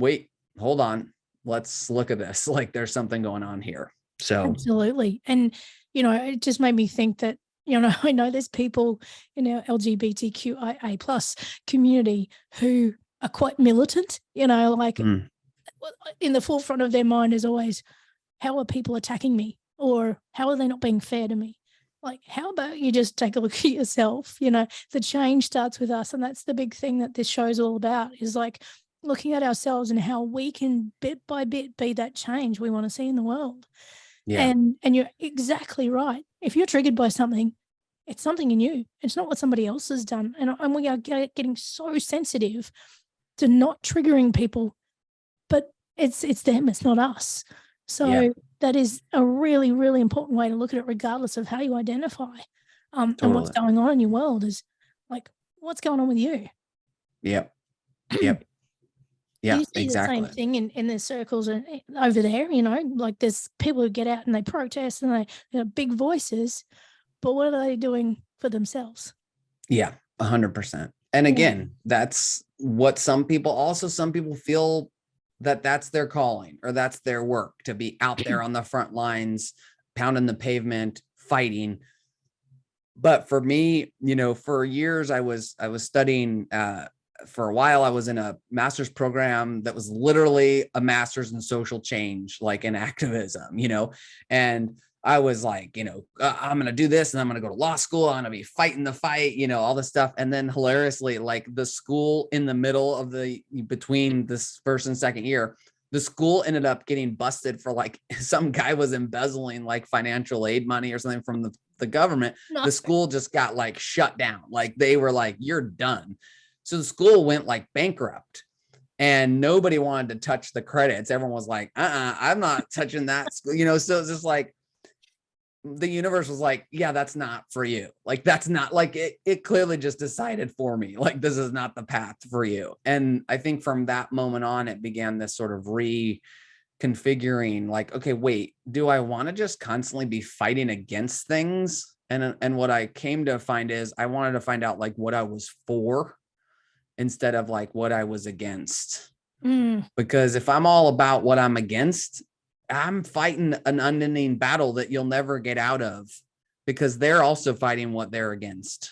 wait, hold on, let's look at this. Like there's something going on here. So Absolutely. And, it just made me think that, I know there's people in our LGBTQIA plus community who are quite militant, like mm, in the forefront of their mind is always, how are people attacking me? Or how are they not being fair to me? Like, how about you just take a look at yourself? The change starts with us. And that's the big thing that this show's all about, is like looking at ourselves and how we can bit by bit be that change we want to see in the world. yeah, And you're exactly right. If you're triggered by something, it's something in you. It's not what somebody else has done. And we are getting so sensitive to not triggering people, but it's them, it's not us. yeah, So that is a really, really important way to look at it, regardless of how you identify. And what's totally. going on in your world is like, what's going on with you? Yep. Yep. Do Yeah, you see the same exactly. thing in the circles and over there? Like there's people who get out and they protest and they big voices, but what are they doing for themselves? Yeah, 100%. And Yeah. again, that's what some people feel that that's their calling or that's their work, to be out there on the front lines, pounding the pavement, fighting. But for me, for years I was studying for a while I was in a master's program that was literally a master's in social change, like in activism, and I was like, I'm going to do this and I'm going to go to law school. I'm going to be fighting the fight, all this stuff. And then hilariously, like the school in the middle of between this first and second year, the school ended up getting busted for like some guy was embezzling like financial aid money or something from the government. No. The school just got like shut down. Like they were like, you're done. So the school went like bankrupt and nobody wanted to touch the credits. Everyone was like, I'm not touching that school, so it's just like the universe was like, yeah, that's not for you. Like, that's not like it clearly just decided for me, like, this is not the path for you. And I think from that moment on, it began this sort of reconfiguring, like, okay, wait, do I want to just constantly be fighting against things? And what I came to find is I wanted to find out like what I was for instead of like what I was against. Mm. Because if I'm all about what I'm against, I'm fighting an unending battle that you'll never get out of, because they're also fighting what they're against.